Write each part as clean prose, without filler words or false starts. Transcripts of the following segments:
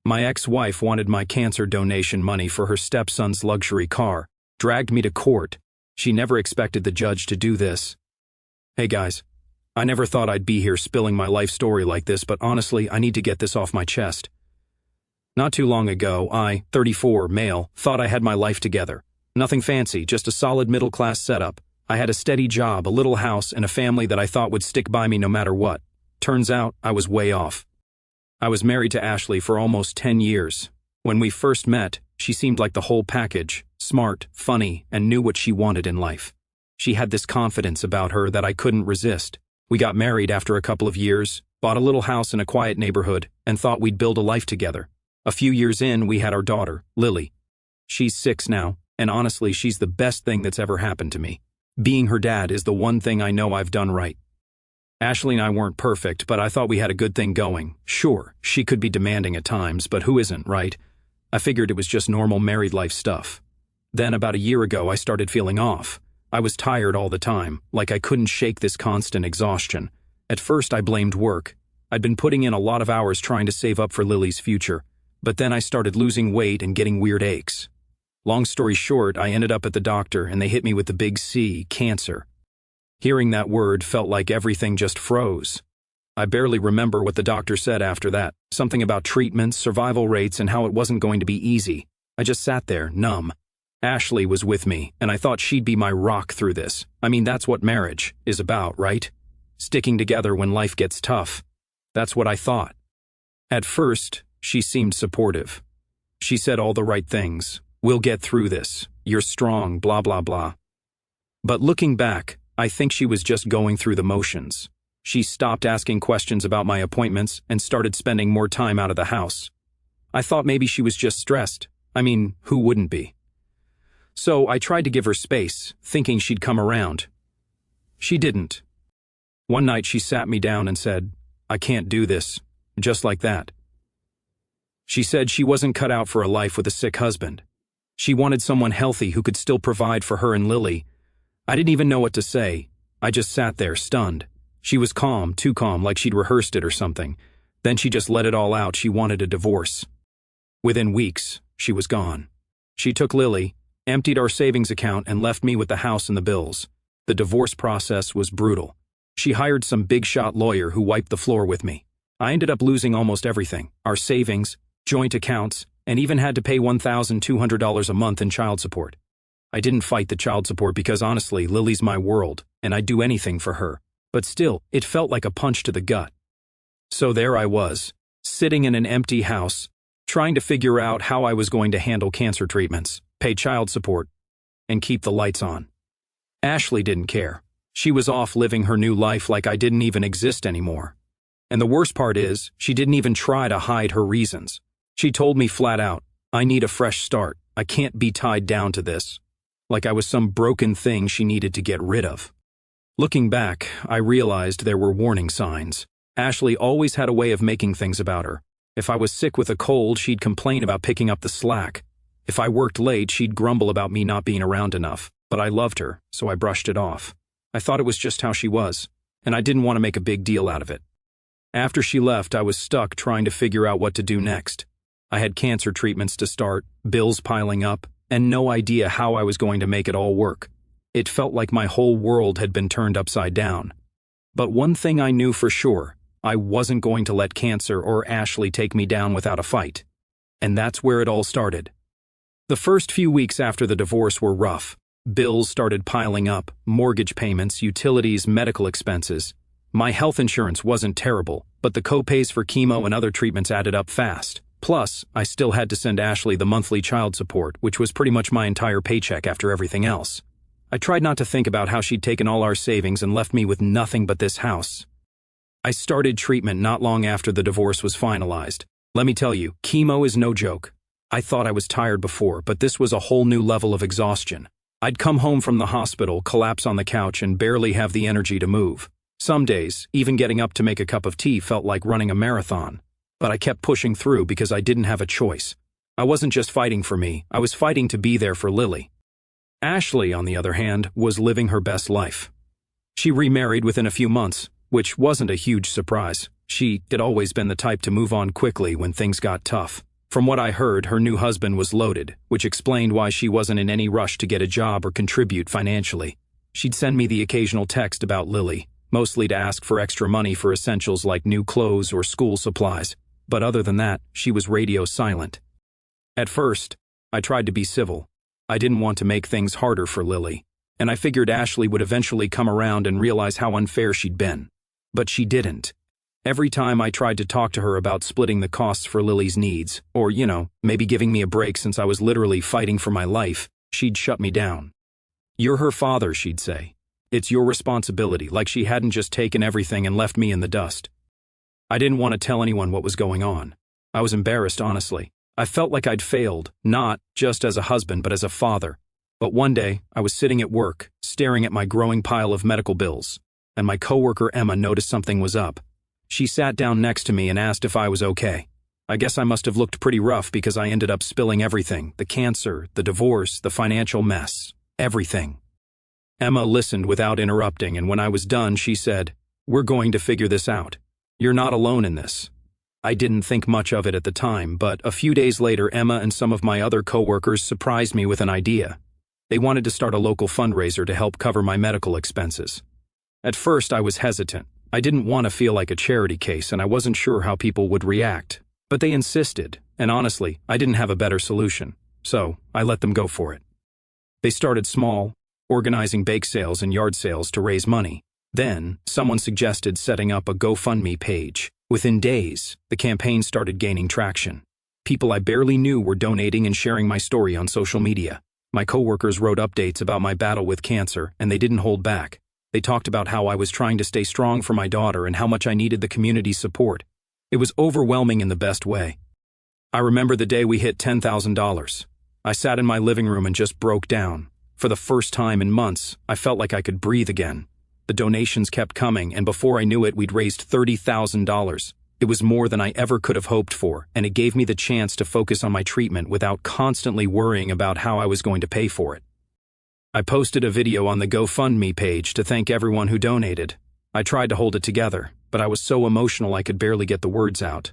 My ex-wife wanted my cancer donation money for her stepson's luxury car, dragged me to court. She never expected the judge to do this. Hey guys, I never thought I'd be here spilling my life story like this, but honestly, I need to get this off my chest. Not too long ago, I, 34, male, thought I had my life together. Nothing fancy, just a solid middle-class setup. I had a steady job, a little house, and a family that I thought would stick by me no matter what. Turns out, I was way off. I was married to Ashley for almost 10 years. When we first met, she seemed like the whole package, smart, funny, and knew what she wanted in life. She had this confidence about her that I couldn't resist. We got married after a couple of years, bought a little house in a quiet neighborhood, and thought we'd build a life together. A few years in, we had our daughter, Lily. She's 6 now, and honestly, she's the best thing that's ever happened to me. Being her dad is the one thing I know I've done right. Ashley and I weren't perfect, but I thought we had a good thing going. Sure, she could be demanding at times, but who isn't, right? I figured it was just normal married life stuff. Then about a year ago, I started feeling off. I was tired all the time, like I couldn't shake this constant exhaustion. At first, I blamed work. I'd been putting in a lot of hours trying to save up for Lily's future, but then I started losing weight and getting weird aches. Long story short, I ended up at the doctor and they hit me with the big C, cancer. Hearing that word felt like everything just froze. I barely remember what the doctor said after that, something about treatments, survival rates, and how it wasn't going to be easy. I just sat there, numb. Ashley was with me, and I thought she'd be my rock through this. I mean, that's what marriage is about, right? Sticking together when life gets tough. That's what I thought. At first, she seemed supportive. She said all the right things. We'll get through this. You're strong, blah, blah, blah. But looking back, I think she was just going through the motions. She stopped asking questions about my appointments and started spending more time out of the house. I thought maybe she was just stressed. I mean, who wouldn't be? So I tried to give her space, thinking she'd come around. She didn't. One night she sat me down and said, "I can't do this," just like that. She said she wasn't cut out for a life with a sick husband. She wanted someone healthy who could still provide for her and Lily. I didn't even know what to say. I just sat there, stunned. She was calm, too calm, like she'd rehearsed it or something. Then she just let it all out. She wanted a divorce. Within weeks, she was gone. She took Lily, emptied our savings account, and left me with the house and the bills. The divorce process was brutal. She hired some big-shot lawyer who wiped the floor with me. I ended up losing almost everything, our savings, joint accounts, and even had to pay $1,200 a month in child support. I didn't fight the child support because honestly, Lily's my world, and I'd do anything for her. But still, it felt like a punch to the gut. So there I was, sitting in an empty house, trying to figure out how I was going to handle cancer treatments, pay child support, and keep the lights on. Ashley didn't care. She was off living her new life like I didn't even exist anymore. And the worst part is, she didn't even try to hide her reasons. She told me flat out, "I need a fresh start. I can't be tied down to this." Like I was some broken thing she needed to get rid of. Looking back, I realized there were warning signs. Ashley always had a way of making things about her. If I was sick with a cold, she'd complain about picking up the slack. If I worked late, she'd grumble about me not being around enough. But I loved her, so I brushed it off. I thought it was just how she was, and I didn't want to make a big deal out of it. After she left, I was stuck trying to figure out what to do next. I had cancer treatments to start, bills piling up, and no idea how I was going to make it all work. It felt like my whole world had been turned upside down. But one thing I knew for sure, I wasn't going to let cancer or Ashley take me down without a fight. And that's where it all started. The first few weeks after the divorce were rough. Bills started piling up, mortgage payments, utilities, medical expenses. My health insurance wasn't terrible, but the co-pays for chemo and other treatments added up fast. Plus, I still had to send Ashley the monthly child support, which was pretty much my entire paycheck after everything else. I tried not to think about how she'd taken all our savings and left me with nothing but this house. I started treatment not long after the divorce was finalized. Let me tell you, chemo is no joke. I thought I was tired before, but this was a whole new level of exhaustion. I'd come home from the hospital, collapse on the couch, and barely have the energy to move. Some days, even getting up to make a cup of tea felt like running a marathon. But I kept pushing through because I didn't have a choice. I wasn't just fighting for me, I was fighting to be there for Lily. Ashley, on the other hand, was living her best life. She remarried within a few months, which wasn't a huge surprise. She had always been the type to move on quickly when things got tough. From what I heard, her new husband was loaded, which explained why she wasn't in any rush to get a job or contribute financially. She'd send me the occasional text about Lily, mostly to ask for extra money for essentials like new clothes or school supplies, but other than that, she was radio silent. At first, I tried to be civil. I didn't want to make things harder for Lily, and I figured Ashley would eventually come around and realize how unfair she'd been. But she didn't. Every time I tried to talk to her about splitting the costs for Lily's needs, or, maybe giving me a break since I was literally fighting for my life, she'd shut me down. "You're her father," she'd say. "It's your responsibility," like she hadn't just taken everything and left me in the dust. I didn't want to tell anyone what was going on. I was embarrassed, honestly. I felt like I'd failed, not just as a husband, but as a father. But one day, I was sitting at work, staring at my growing pile of medical bills, and my coworker Emma noticed something was up. She sat down next to me and asked if I was okay. I guess I must have looked pretty rough because I ended up spilling everything: the cancer, the divorce, the financial mess, everything. Emma listened without interrupting, and when I was done, she said, "We're going to figure this out. You're not alone in this." I didn't think much of it at the time, but a few days later, Emma and some of my other coworkers surprised me with an idea. They wanted to start a local fundraiser to help cover my medical expenses. At first, I was hesitant. I didn't want to feel like a charity case, and I wasn't sure how people would react. But they insisted, and honestly, I didn't have a better solution, so I let them go for it. They started small, organizing bake sales and yard sales to raise money. Then, someone suggested setting up a GoFundMe page. Within days, the campaign started gaining traction. People I barely knew were donating and sharing my story on social media. My coworkers wrote updates about my battle with cancer, and they didn't hold back. They talked about how I was trying to stay strong for my daughter and how much I needed the community's support. It was overwhelming in the best way. I remember the day we hit $10,000. I sat in my living room and just broke down. For the first time in months, I felt like I could breathe again. The donations kept coming, and before I knew it, we'd raised $30,000. It was more than I ever could have hoped for, and it gave me the chance to focus on my treatment without constantly worrying about how I was going to pay for it. I posted a video on the GoFundMe page to thank everyone who donated. I tried to hold it together, but I was so emotional I could barely get the words out.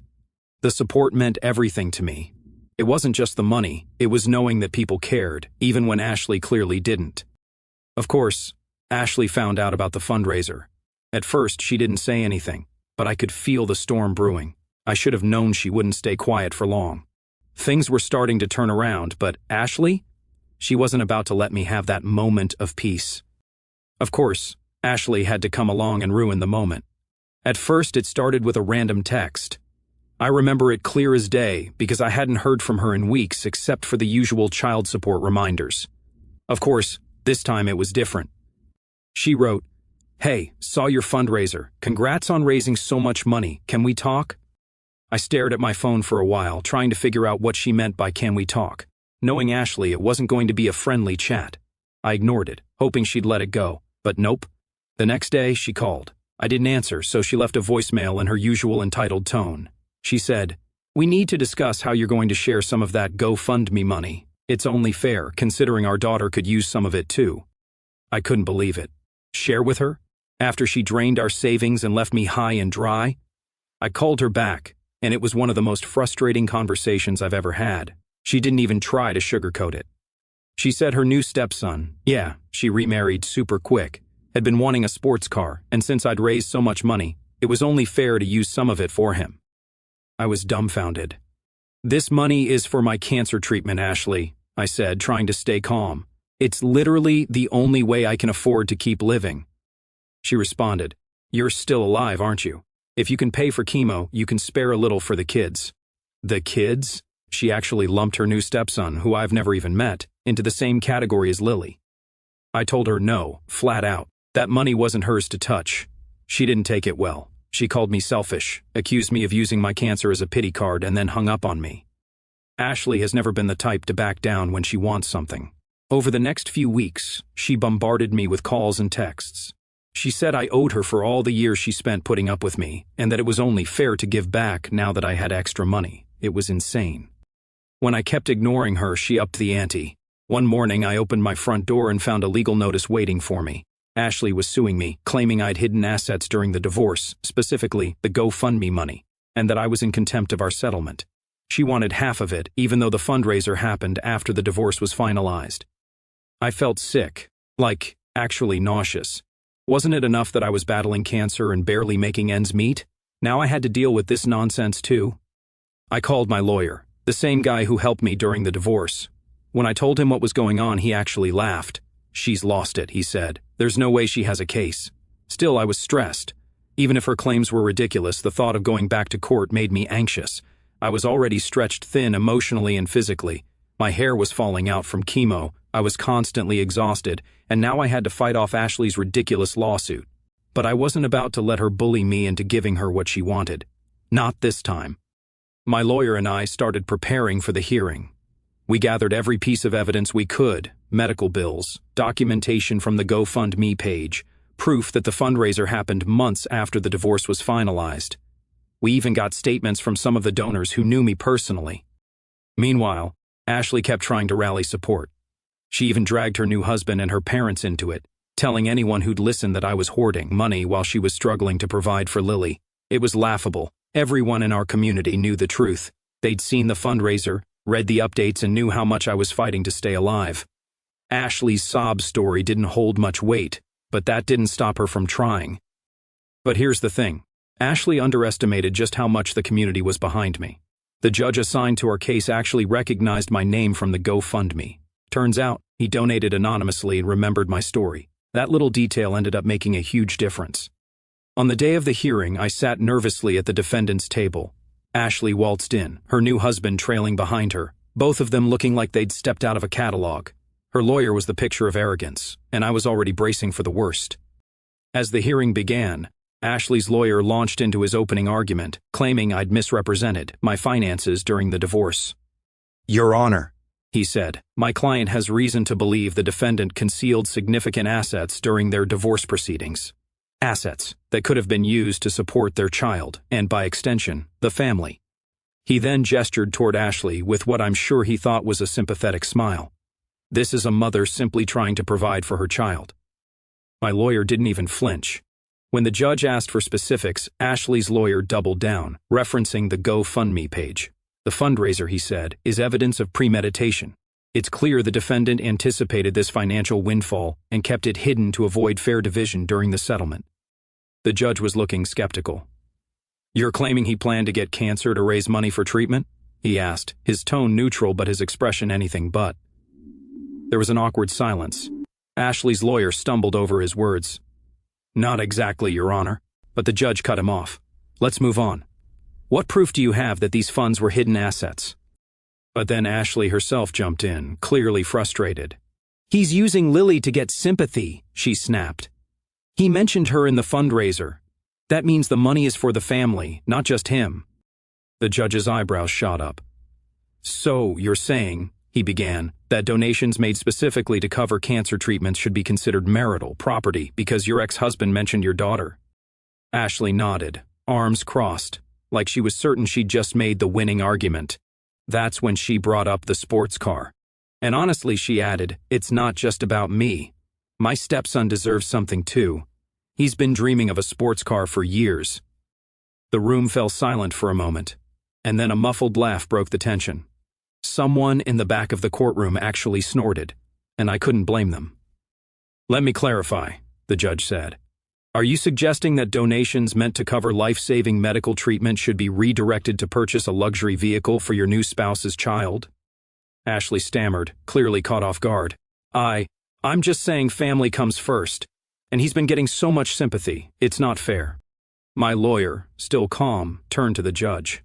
The support meant everything to me. It wasn't just the money, it was knowing that people cared, even when Ashley clearly didn't. Of course, Ashley found out about the fundraiser. At first, she didn't say anything, but I could feel the storm brewing. I should have known she wouldn't stay quiet for long. Things were starting to turn around, but Ashley? She wasn't about to let me have that moment of peace. Of course, Ashley had to come along and ruin the moment. At first, it started with a random text. I remember it clear as day because I hadn't heard from her in weeks except for the usual child support reminders. Of course, this time it was different. She wrote, "Hey, saw your fundraiser. Congrats on raising so much money. Can we talk?" I stared at my phone for a while, trying to figure out what she meant by "can we talk?" Knowing Ashley, it wasn't going to be a friendly chat. I ignored it, hoping she'd let it go, but nope. The next day, she called. I didn't answer, so she left a voicemail in her usual entitled tone. She said, "We need to discuss how you're going to share some of that GoFundMe money. It's only fair, considering our daughter could use some of it too." I couldn't believe it. Share with her? After she drained our savings and left me high and dry? I called her back, and it was one of the most frustrating conversations I've ever had. She didn't even try to sugarcoat it. She said her new stepson, she remarried super quick, had been wanting a sports car, and since I'd raised so much money, it was only fair to use some of it for him. I was dumbfounded. "This money is for my cancer treatment, Ashley," I said, trying to stay calm. "It's literally the only way I can afford to keep living." She responded, "You're still alive, aren't you? If you can pay for chemo, you can spare a little for the kids." The kids? She actually lumped her new stepson, who I've never even met, into the same category as Lily. I told her no, flat out. That money wasn't hers to touch. She didn't take it well. She called me selfish, accused me of using my cancer as a pity card, and then hung up on me. Ashley has never been the type to back down when she wants something. Over the next few weeks, she bombarded me with calls and texts. She said I owed her for all the years she spent putting up with me, and that it was only fair to give back now that I had extra money. It was insane. When I kept ignoring her, she upped the ante. One morning, I opened my front door and found a legal notice waiting for me. Ashley was suing me, claiming I'd hidden assets during the divorce, specifically the GoFundMe money, and that I was in contempt of our settlement. She wanted half of it, even though the fundraiser happened after the divorce was finalized. I felt sick, like, actually nauseous. Wasn't it enough that I was battling cancer and barely making ends meet? Now I had to deal with this nonsense too. I called my lawyer, the same guy who helped me during the divorce. When I told him what was going on, he actually laughed. "She's lost it," he said. "There's no way she has a case." Still, I was stressed. Even if her claims were ridiculous, the thought of going back to court made me anxious. I was already stretched thin emotionally and physically. My hair was falling out from chemo, I was constantly exhausted, and now I had to fight off Ashley's ridiculous lawsuit. But I wasn't about to let her bully me into giving her what she wanted. Not this time. My lawyer and I started preparing for the hearing. We gathered every piece of evidence we could: medical bills, documentation from the GoFundMe page, proof that the fundraiser happened months after the divorce was finalized. We even got statements from some of the donors who knew me personally. Meanwhile, Ashley kept trying to rally support. She even dragged her new husband and her parents into it, telling anyone who'd listen that I was hoarding money while she was struggling to provide for Lily. It was laughable. Everyone in our community knew the truth. They'd seen the fundraiser, read the updates, and knew how much I was fighting to stay alive. Ashley's sob story didn't hold much weight, but that didn't stop her from trying. But here's the thing. Ashley underestimated just how much the community was behind me. The judge assigned to our case actually recognized my name from the GoFundMe. Turns out, he donated anonymously and remembered my story. That little detail ended up making a huge difference. On the day of the hearing, I sat nervously at the defendant's table. Ashley waltzed in, her new husband trailing behind her, both of them looking like they'd stepped out of a catalog. Her lawyer was the picture of arrogance, and I was already bracing for the worst. As the hearing began, Ashley's lawyer launched into his opening argument, claiming I'd misrepresented my finances during the divorce. "Your Honor," he said, "my client has reason to believe the defendant concealed significant assets during their divorce proceedings. Assets that could have been used to support their child, and by extension, the family." He then gestured toward Ashley with what I'm sure he thought was a sympathetic smile. This is a mother simply trying to provide for her child. My lawyer didn't even flinch. When the judge asked for specifics, Ashley's lawyer doubled down, referencing the GoFundMe page. The fundraiser, he said, is evidence of premeditation. It's clear the defendant anticipated this financial windfall and kept it hidden to avoid fair division during the settlement. The judge was looking skeptical. "You're claiming he planned to get cancer to raise money for treatment?" he asked, his tone neutral but his expression anything but. There was an awkward silence. Ashley's lawyer stumbled over his words. "Not exactly, Your Honor," but the judge cut him off. "Let's move on. What proof do you have that these funds were hidden assets?" But then Ashley herself jumped in, clearly frustrated. "He's using Lily to get sympathy," she snapped. "He mentioned her in the fundraiser. That means the money is for the family, not just him." The judge's eyebrows shot up. "So, you're saying," he began, "that donations made specifically to cover cancer treatments should be considered marital property because your ex-husband mentioned your daughter?" Ashley nodded, arms crossed, like she was certain she'd just made the winning argument. That's when she brought up the sports car. "And honestly," she added, "it's not just about me. My stepson deserves something too. He's been dreaming of a sports car for years." The room fell silent for a moment, and then a muffled laugh broke the tension. Someone in the back of the courtroom actually snorted, and I couldn't blame them. "Let me clarify," the judge said. "Are you suggesting that donations meant to cover life-saving medical treatment should be redirected to purchase a luxury vehicle for your new spouse's child?" Ashley stammered, clearly caught off guard. I'm just saying family comes first, and he's been getting so much sympathy, it's not fair." My lawyer, still calm, turned to the judge.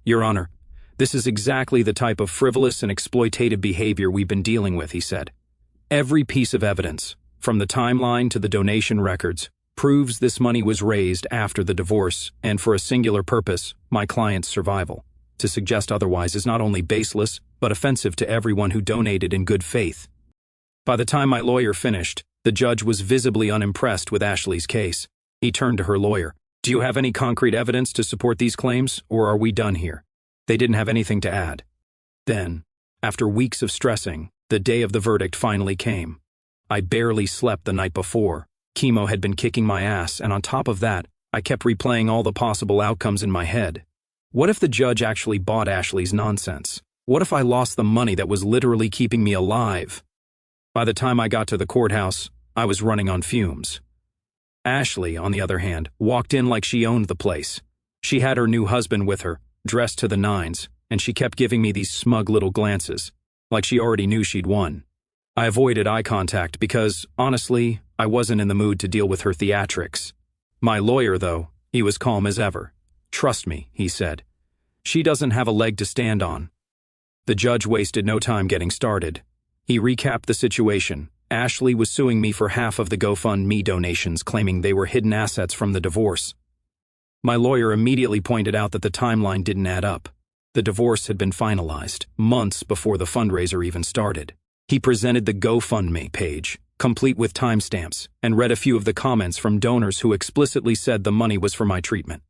"Your Honor, this is exactly the type of frivolous and exploitative behavior we've been dealing with," he said. "Every piece of evidence, from the timeline to the donation records, proves this money was raised after the divorce and for a singular purpose, my client's survival. To suggest otherwise is not only baseless, but offensive to everyone who donated in good faith." By the time my lawyer finished, the judge was visibly unimpressed with Ashley's case. He turned to her lawyer. "Do you have any concrete evidence to support these claims, or are we done here?" They didn't have anything to add. Then, after weeks of stressing, the day of the verdict finally came. I barely slept the night before. Chemo had been kicking my ass, and on top of that, I kept replaying all the possible outcomes in my head. What if the judge actually bought Ashley's nonsense? What if I lost the money that was literally keeping me alive? By the time I got to the courthouse, I was running on fumes. Ashley, on the other hand, walked in like she owned the place. She had her new husband with her, dressed to the nines, and she kept giving me these smug little glances, like she already knew she'd won. I avoided eye contact because, honestly, I wasn't in the mood to deal with her theatrics. My lawyer, though, he was calm as ever. "Trust me," he said. "She doesn't have a leg to stand on." The judge wasted no time getting started. He recapped the situation. Ashley was suing me for half of the GoFundMe donations, claiming they were hidden assets from the divorce. My lawyer immediately pointed out that the timeline didn't add up. The divorce had been finalized months before the fundraiser even started. He presented the GoFundMe page, complete with timestamps, and read a few of the comments from donors who explicitly said the money was for my treatment.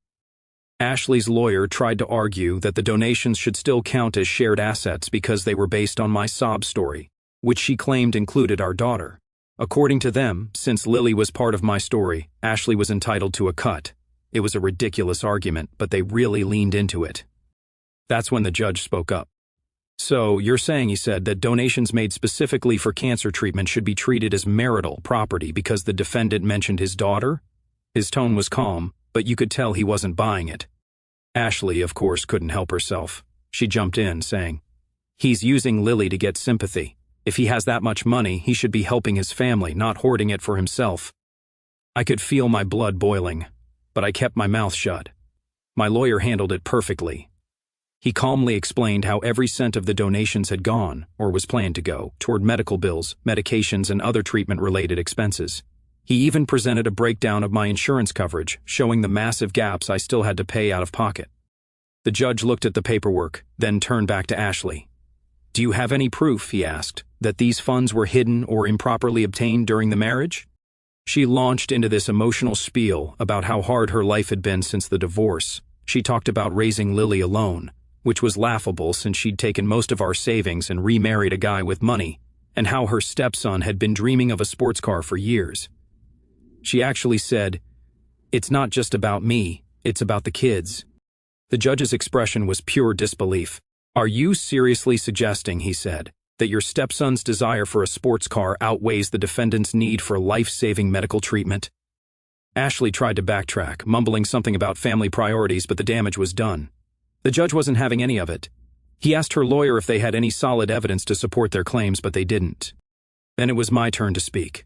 Ashley's lawyer tried to argue that the donations should still count as shared assets because they were based on my sob story, which she claimed included our daughter. According to them, since Lily was part of my story, Ashley was entitled to a cut. It was a ridiculous argument, but they really leaned into it. That's when the judge spoke up. "So, you're saying," he said, "that donations made specifically for cancer treatment should be treated as marital property because the defendant mentioned his daughter?" His tone was calm, but you could tell he wasn't buying it. Ashley, of course, couldn't help herself. She jumped in, saying, "He's using Lily to get sympathy. If he has that much money, he should be helping his family, not hoarding it for himself." I could feel my blood boiling, but I kept my mouth shut. My lawyer handled it perfectly. He calmly explained how every cent of the donations had gone, or was planned to go, toward medical bills, medications, and other treatment-related expenses. He even presented a breakdown of my insurance coverage, showing the massive gaps I still had to pay out of pocket. The judge looked at the paperwork, then turned back to Ashley. "Do you have any proof," he asked, "that these funds were hidden or improperly obtained during the marriage?" She launched into this emotional spiel about how hard her life had been since the divorce. She talked about raising Lily alone, which was laughable since she'd taken most of our savings and remarried a guy with money, and how her stepson had been dreaming of a sports car for years. She actually said, "It's not just about me, it's about the kids." The judge's expression was pure disbelief. "Are you seriously suggesting," he said, "that your stepson's desire for a sports car outweighs the defendant's need for life-saving medical treatment?" Ashley tried to backtrack, mumbling something about family priorities, but the damage was done. The judge wasn't having any of it. He asked her lawyer if they had any solid evidence to support their claims, but they didn't. Then it was my turn to speak.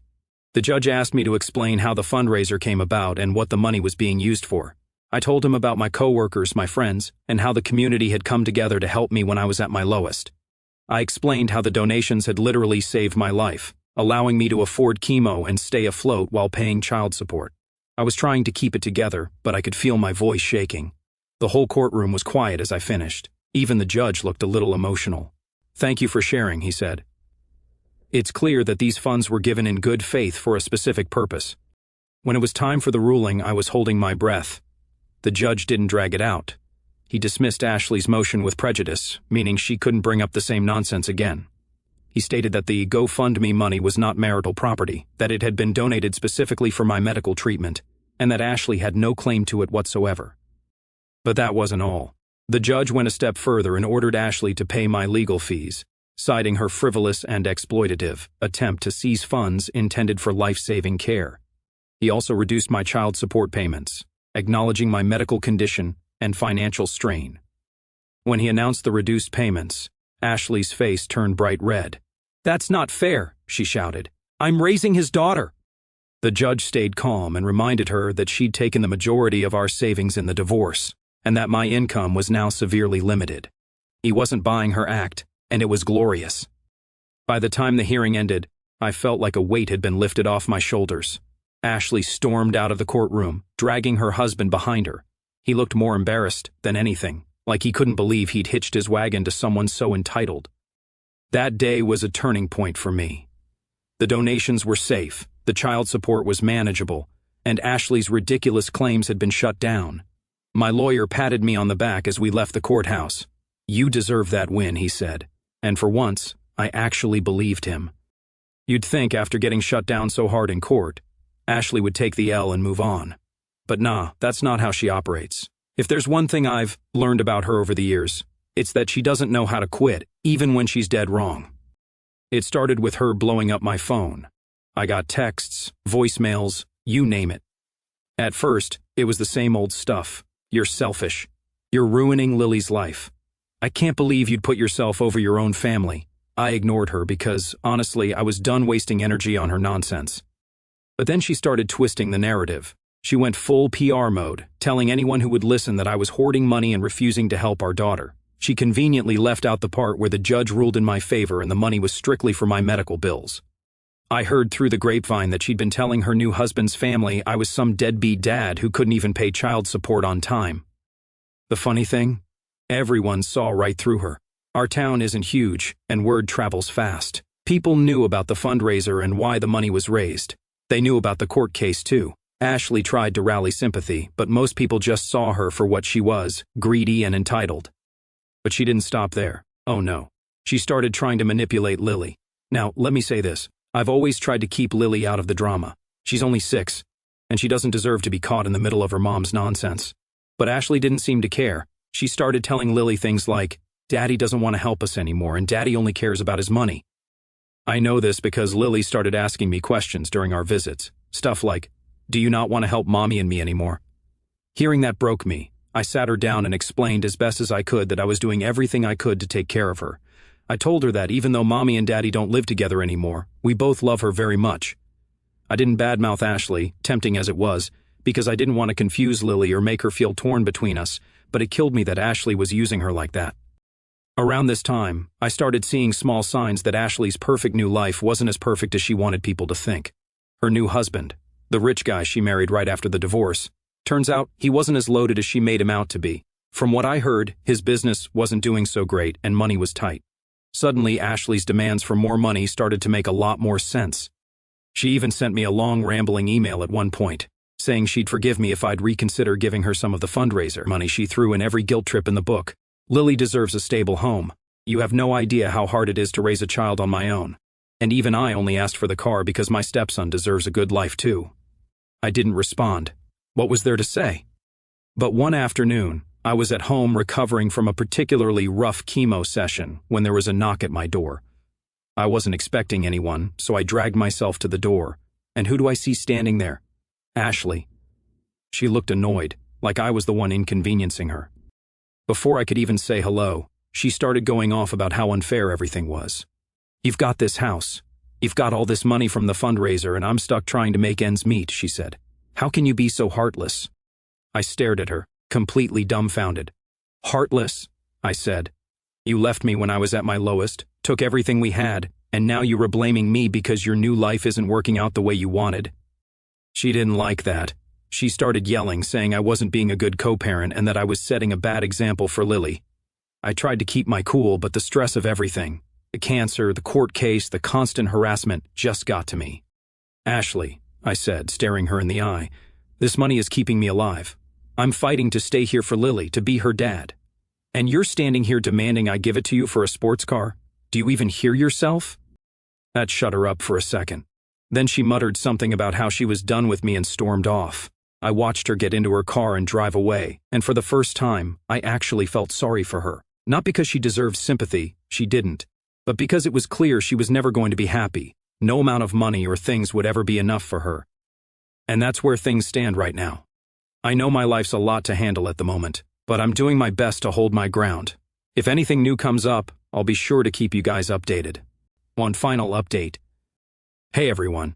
The judge asked me to explain how the fundraiser came about and what the money was being used for. I told him about my coworkers, my friends, and how the community had come together to help me when I was at my lowest. I explained how the donations had literally saved my life, allowing me to afford chemo and stay afloat while paying child support. I was trying to keep it together, but I could feel my voice shaking. The whole courtroom was quiet as I finished. Even the judge looked a little emotional. "Thank you for sharing," he said. "It's clear that these funds were given in good faith for a specific purpose." When it was time for the ruling, I was holding my breath. The judge didn't drag it out. He dismissed Ashley's motion with prejudice, meaning she couldn't bring up the same nonsense again. He stated that the GoFundMe money was not marital property, that it had been donated specifically for my medical treatment, and that Ashley had no claim to it whatsoever. But that wasn't all. The judge went a step further and ordered Ashley to pay my legal fees, citing her frivolous and exploitative attempt to seize funds intended for life-saving care. He also reduced my child support payments, acknowledging my medical condition and financial strain. When he announced the reduced payments, Ashley's face turned bright red. "That's not fair," she shouted. "I'm raising his daughter." The judge stayed calm and reminded her that she'd taken the majority of our savings in the divorce, and that my income was now severely limited. He wasn't buying her act, and it was glorious. By the time the hearing ended, I felt like a weight had been lifted off my shoulders. Ashley stormed out of the courtroom, dragging her husband behind her. He looked more embarrassed than anything, like he couldn't believe he'd hitched his wagon to someone so entitled. That day was a turning point for me. The donations were safe, the child support was manageable, and Ashley's ridiculous claims had been shut down. My lawyer patted me on the back as we left the courthouse. "You deserve that win," he said, and for once, I actually believed him. You'd think after getting shut down so hard in court, Ashley would take the L and move on. But nah, that's not how she operates. If there's one thing I've learned about her over the years, it's that she doesn't know how to quit, even when she's dead wrong. It started with her blowing up my phone. I got texts, voicemails, you name it. At first, it was the same old stuff. You're selfish. You're ruining Lily's life. I can't believe you'd put yourself over your own family. I ignored her because, honestly, I was done wasting energy on her nonsense. But then she started twisting the narrative. She went full PR mode, telling anyone who would listen that I was hoarding money and refusing to help our daughter. She conveniently left out the part where the judge ruled in my favor and the money was strictly for my medical bills. I heard through the grapevine that she'd been telling her new husband's family I was some deadbeat dad who couldn't even pay child support on time. The funny thing? Everyone saw right through her. Our town isn't huge, and word travels fast. People knew about the fundraiser and why the money was raised. They knew about the court case too. Ashley tried to rally sympathy, but most people just saw her for what she was, greedy and entitled. But she didn't stop there. Oh no. She started trying to manipulate Lily. Now, let me say this. I've always tried to keep Lily out of the drama. She's only 6, and she doesn't deserve to be caught in the middle of her mom's nonsense. But Ashley didn't seem to care. She started telling Lily things like, Daddy doesn't want to help us anymore, and Daddy only cares about his money. I know this because Lily started asking me questions during our visits. Stuff like, do you not want to help Mommy and me anymore? Hearing that broke me. I sat her down and explained as best as I could that I was doing everything I could to take care of her. I told her that even though Mommy and Daddy don't live together anymore, we both love her very much. I didn't badmouth Ashley, tempting as it was, because I didn't want to confuse Lily or make her feel torn between us, but it killed me that Ashley was using her like that. Around this time, I started seeing small signs that Ashley's perfect new life wasn't as perfect as she wanted people to think. Her new husband, the rich guy she married right after the divorce, turns out he wasn't as loaded as she made him out to be. From what I heard, his business wasn't doing so great and money was tight. Suddenly, Ashley's demands for more money started to make a lot more sense. She even sent me a long, rambling email at one point, saying she'd forgive me if I'd reconsider giving her some of the fundraiser money she threw in every guilt trip in the book. Lily deserves a stable home. You have no idea how hard it is to raise a child on my own. And even I only asked for the car because my stepson deserves a good life too. I didn't respond. What was there to say? But one afternoon, I was at home recovering from a particularly rough chemo session when there was a knock at my door. I wasn't expecting anyone, so I dragged myself to the door. And who do I see standing there? Ashley. She looked annoyed, like I was the one inconveniencing her. Before I could even say hello, she started going off about how unfair everything was. You've got this house. You've got all this money from the fundraiser and I'm stuck trying to make ends meet, she said. How can you be so heartless? I stared at her, completely dumbfounded. Heartless? I said. You left me when I was at my lowest, took everything we had, and now you were blaming me because your new life isn't working out the way you wanted. She didn't like that. She started yelling, saying I wasn't being a good co-parent and that I was setting a bad example for Lily. I tried to keep my cool, but the stress of everything, the cancer, the court case, the constant harassment, just got to me. Ashley, I said, staring her in the eye, this money is keeping me alive. I'm fighting to stay here for Lily, to be her dad. And you're standing here demanding I give it to you for a sports car? Do you even hear yourself? That shut her up for a second. Then she muttered something about how she was done with me and stormed off. I watched her get into her car and drive away, and for the first time, I actually felt sorry for her. Not because she deserved sympathy, she didn't, but because it was clear she was never going to be happy. No amount of money or things would ever be enough for her. And that's where things stand right now. I know my life's a lot to handle at the moment, but I'm doing my best to hold my ground. If anything new comes up, I'll be sure to keep you guys updated. One final update. Hey everyone.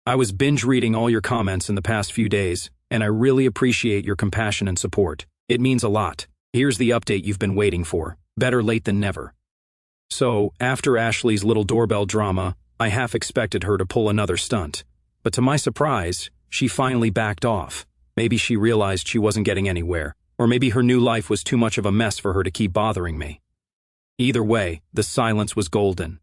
I was binge reading all your comments in the past few days, and I really appreciate your compassion and support. It means a lot. Here's the update you've been waiting for. Better late than never. So, after Ashley's little doorbell drama, I half expected her to pull another stunt. But to my surprise, she finally backed off. Maybe she realized she wasn't getting anywhere, or maybe her new life was too much of a mess for her to keep bothering me. Either way, the silence was golden.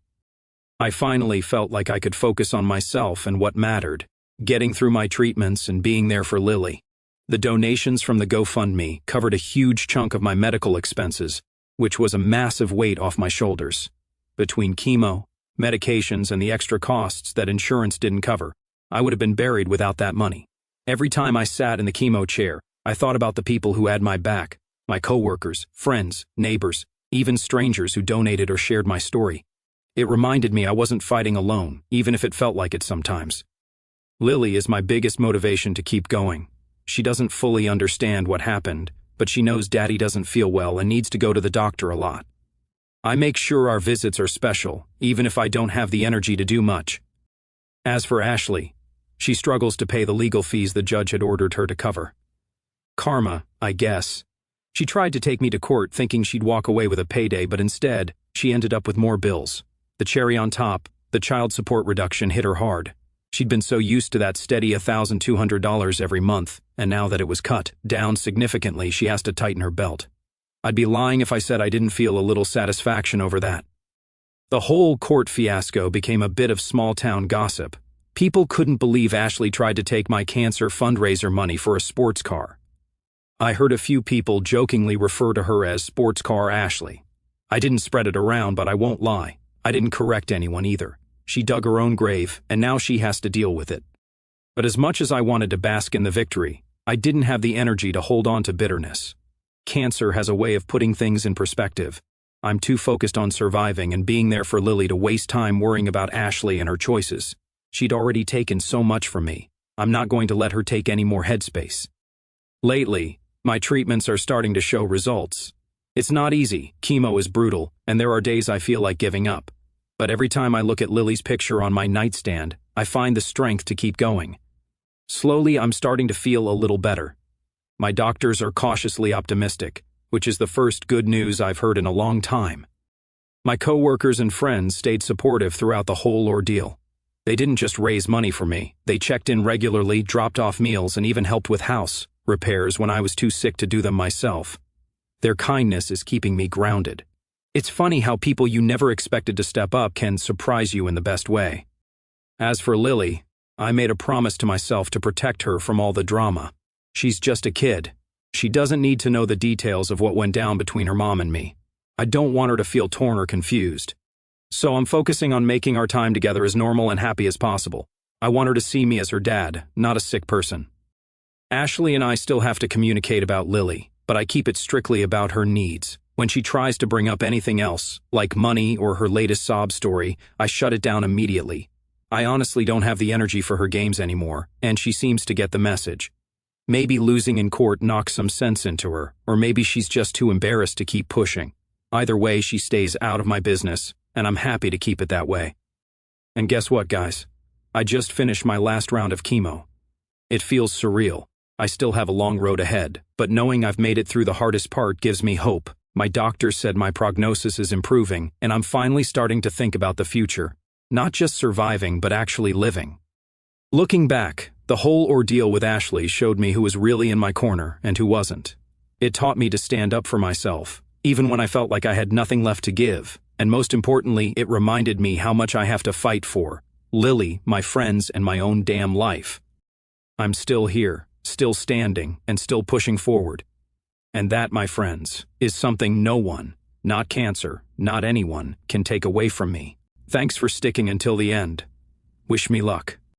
I finally felt like I could focus on myself and what mattered, getting through my treatments and being there for Lily. The donations from the GoFundMe covered a huge chunk of my medical expenses, which was a massive weight off my shoulders. Between chemo, medications, and the extra costs that insurance didn't cover, I would have been buried without that money. Every time I sat in the chemo chair, I thought about the people who had my back, my coworkers, friends, neighbors, even strangers who donated or shared my story. It reminded me I wasn't fighting alone, even if it felt like it sometimes. Lily is my biggest motivation to keep going. She doesn't fully understand what happened, but she knows Daddy doesn't feel well and needs to go to the doctor a lot. I make sure our visits are special, even if I don't have the energy to do much. As for Ashley, she struggles to pay the legal fees the judge had ordered her to cover. Karma, I guess. She tried to take me to court thinking she'd walk away with a payday, but instead, she ended up with more bills. The cherry on top, the child support reduction hit her hard. She'd been so used to that steady $1,200 every month, and now that it was cut down significantly, she has to tighten her belt. I'd be lying if I said I didn't feel a little satisfaction over that. The whole court fiasco became a bit of small-town gossip. People couldn't believe Ashley tried to take my cancer fundraiser money for a sports car. I heard a few people jokingly refer to her as Sports Car Ashley. I didn't spread it around, but I won't lie. I didn't correct anyone either. She dug her own grave, and now she has to deal with it. But as much as I wanted to bask in the victory, I didn't have the energy to hold on to bitterness. Cancer has a way of putting things in perspective. I'm too focused on surviving and being there for Lily to waste time worrying about Ashley and her choices. She'd already taken so much from me. I'm not going to let her take any more headspace. Lately, my treatments are starting to show results. It's not easy, chemo is brutal, and there are days I feel like giving up. But every time I look at Lily's picture on my nightstand, I find the strength to keep going. Slowly, I'm starting to feel a little better. My doctors are cautiously optimistic, which is the first good news I've heard in a long time. My coworkers and friends stayed supportive throughout the whole ordeal. They didn't just raise money for me, they checked in regularly, dropped off meals, and even helped with house repairs when I was too sick to do them myself. Their kindness is keeping me grounded. It's funny how people you never expected to step up can surprise you in the best way. As for Lily, I made a promise to myself to protect her from all the drama. She's just a kid. She doesn't need to know the details of what went down between her mom and me. I don't want her to feel torn or confused. So I'm focusing on making our time together as normal and happy as possible. I want her to see me as her dad, not a sick person. Ashley and I still have to communicate about Lily, but I keep it strictly about her needs. When she tries to bring up anything else, like money or her latest sob story, I shut it down immediately. I honestly don't have the energy for her games anymore, and she seems to get the message. Maybe losing in court knocks some sense into her, or maybe she's just too embarrassed to keep pushing. Either way, she stays out of my business, and I'm happy to keep it that way. And guess what, guys? I just finished my last round of chemo. It feels surreal. I still have a long road ahead, but knowing I've made it through the hardest part gives me hope. My doctor said my prognosis is improving, and I'm finally starting to think about the future. Not just surviving, but actually living. Looking back, the whole ordeal with Ashley showed me who was really in my corner and who wasn't. It taught me to stand up for myself, even when I felt like I had nothing left to give. And most importantly, it reminded me how much I have to fight for Lily, my friends, and my own damn life. I'm still here, still standing, and still pushing forward. And that, my friends, is something no one, not cancer, not anyone, can take away from me. Thanks for sticking until the end. Wish me luck.